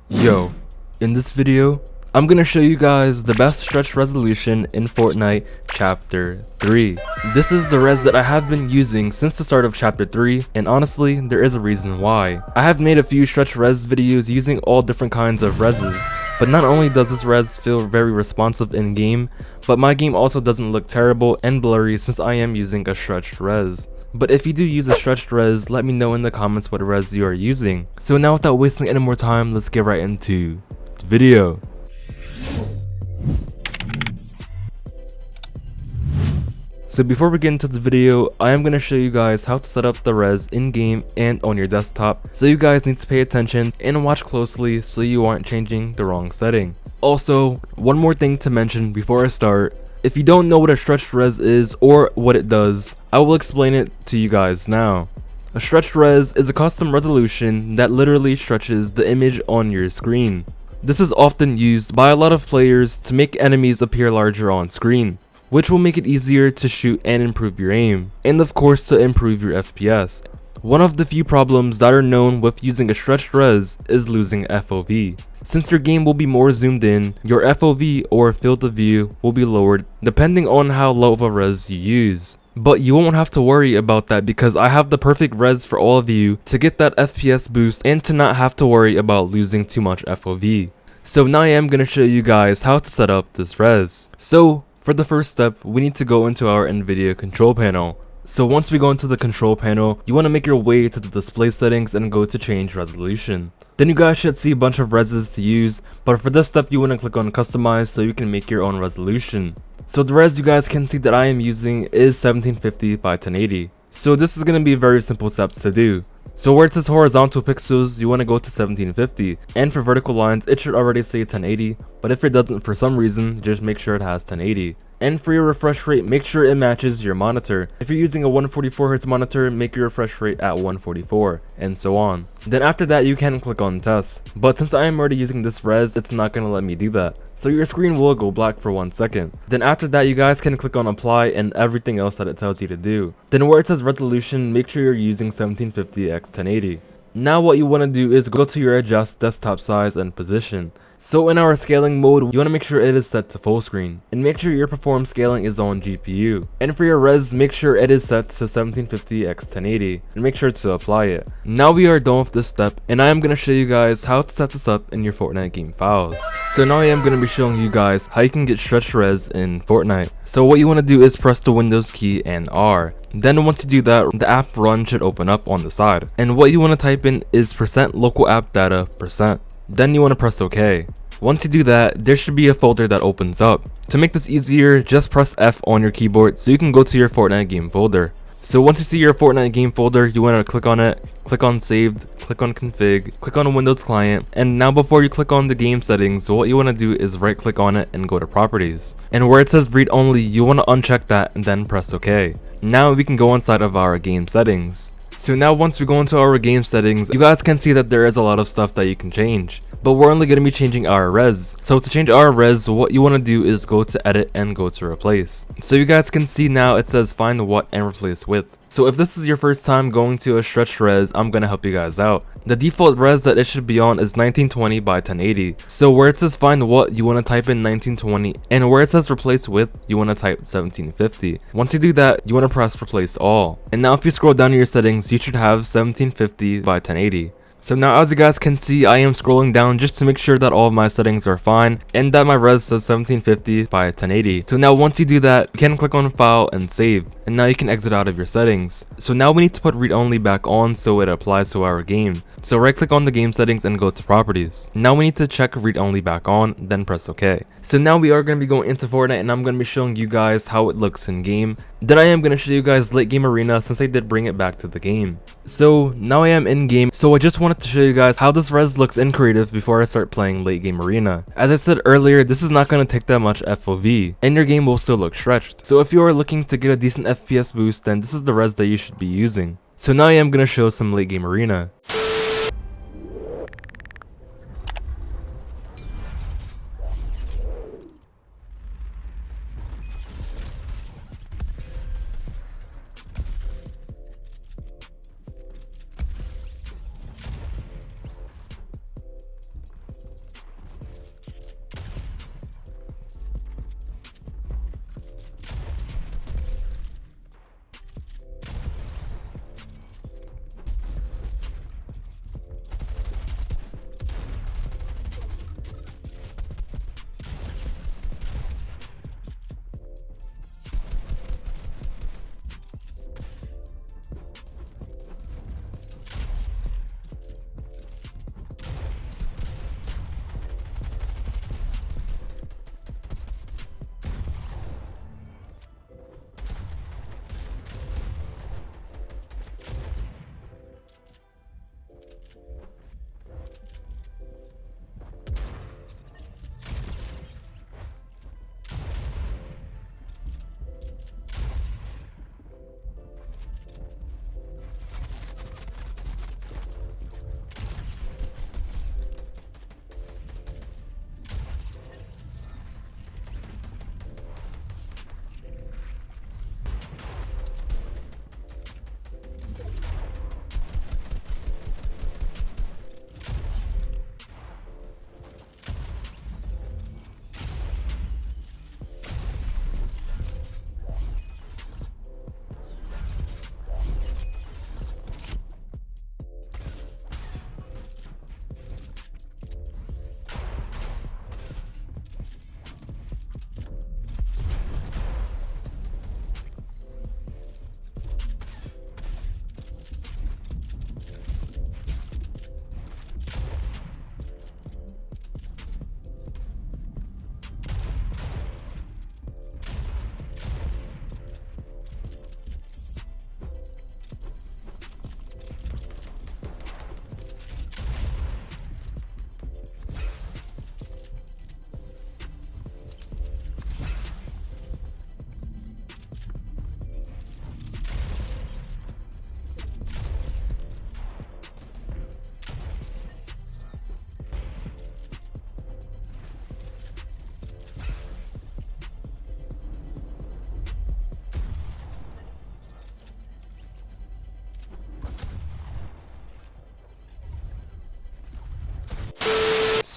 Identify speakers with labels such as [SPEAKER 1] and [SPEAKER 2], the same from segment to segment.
[SPEAKER 1] Yo, in this video, I'm gonna show you guys the best stretch resolution in Fortnite Chapter 3. This is the res that I have been using since the start of Chapter 3, and honestly, there is a reason why. I have made a few stretch res videos using all different kinds of reses, but not only does this res feel very responsive in game, but my game also doesn't look terrible and blurry since I am using a stretched res. But if you do use a stretched res, let me know in the comments what res you are using. So now without wasting any more time, let's get right into the video. So before we get into the video, I am going to show you guys how to set up the res in game and on your desktop. So you guys need to pay attention and watch closely so you aren't changing the wrong setting. Also, one more thing to mention before I start. If you don't know what a stretched res is or what it does, I will explain it to you guys now. A stretched res is a custom resolution that literally stretches the image on your screen. This is often used by a lot of players to make enemies appear larger on screen, which will make it easier to shoot and improve your aim, and of course to improve your FPS. One of the few problems that are known with using a stretched res is losing FOV. Since your game will be more zoomed in, your FOV or field of view will be lowered depending on how low of a res you use. But you won't have to worry about that because I have the perfect res for all of you to get that FPS boost and to not have to worry about losing too much FOV. So now I am going to show you guys how to set up this res. So for the first step, we need to go into our NVIDIA control panel. So once we go into the control panel, you want to make your way to the display settings and go to change resolution. Then you guys should see a bunch of reses to use, but for this step you want to click on customize so you can make your own resolution. So the res you guys can see that I am using is 1750 by 1080. So this is going to be very simple steps to do. So where it says horizontal pixels, you want to go to 1750, and for vertical lines it should already say 1080, but if it doesn't for some reason, just make sure it has 1080. And for your refresh rate, make sure it matches your monitor. If you're using a 144Hz monitor, make your refresh rate at 144, and so on. Then after that you can click on test, but since I am already using this res, it's not going to let me do that. So your screen will go black for 1 second. Then after that you guys can click on apply and everything else that it tells you to do. Then where it says resolution, make sure you're using 1750x 1080. Now what you want to do is go to your adjust desktop size and position. So in our scaling mode, you want to make sure it is set to full screen, and make sure your perform scaling is on GPU. And for your res, make sure it is set to 1750x 1080, and make sure to apply it. Now we are done with this step, and I am going to show you guys how to set this up in your Fortnite game files. So now I am going to be showing you guys how you can get stretched res in Fortnite. So what you want to do is press the Windows key and R. Then once you do that, the app run should open up on the side. And what you want to type in is %localappdata%. Then you want to press OK. Once you do that, there should be a folder that opens up. To make this easier, just press F on your keyboard so you can go to your Fortnite game folder. So once you see your Fortnite game folder, you want to click on it, click on saved, click on config, click on Windows client, and now before you click on the game settings, what you want to do is right click on it and go to properties. And where it says read only, you want to uncheck that and then press OK. Now we can go inside of our game settings. So now once we go into our game settings, you guys can see that there is a lot of stuff that you can change. But we're only going to be changing our res. So to change our res, what you want to do is go to edit and go to replace. So you guys can see now it says find what and replace with. So if this is your first time going to a stretched res, I'm going to help you guys out. The default res that it should be on is 1920 by 1080. So where it says find what, you want to type in 1920, and where it says replace with, you want to type 1750. Once you do that, you want to press replace all. And now if you scroll down to your settings, you should have 1750 by 1080. So now as you guys can see, I am scrolling down just to make sure that all of my settings are fine and that my res says 1750 by 1080. So now once you do that, you can click on file and save, and now you can exit out of your settings. So now we need to put read only back on so it applies to our game. So right click on the game settings and go to properties. Now we need to check read only back on, then press OK. So now we are going to be going into Fortnite and I'm going to be showing you guys how it looks in game. Then I am going to show you guys late game arena since I did bring it back to the game. So now I am in game, so I just wanted to show you guys how this res looks in creative before I start playing late game arena. As I said earlier, this is not going to take that much FOV, and your game will still look stretched. So if you are looking to get a decent FPS boost, then this is the res that you should be using. So now I am going to show some late game arena.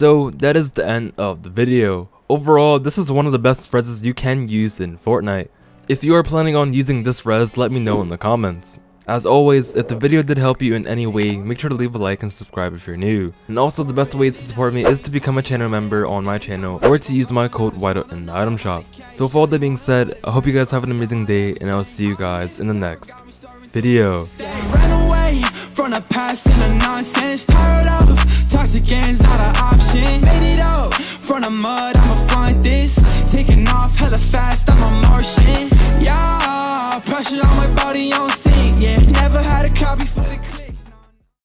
[SPEAKER 1] So that is the end of the video. Overall, this is one of the best reses you can use in Fortnite. If you are planning on using this res, let me know in the comments. As always, if the video did help you in any way, make sure to leave a like and subscribe if you're new. And also, the best ways to support me is to become a channel member on my channel or to use my code Witeout in the item shop. So with all that being said, I hope you guys have an amazing day and I'll see you guys in the next video.
[SPEAKER 2] Ran away from the past and the nonsense. Tired of toxic games, not an option. Made it up from the mud, I'ma find this. Taking off hella fast, I'm a Martian.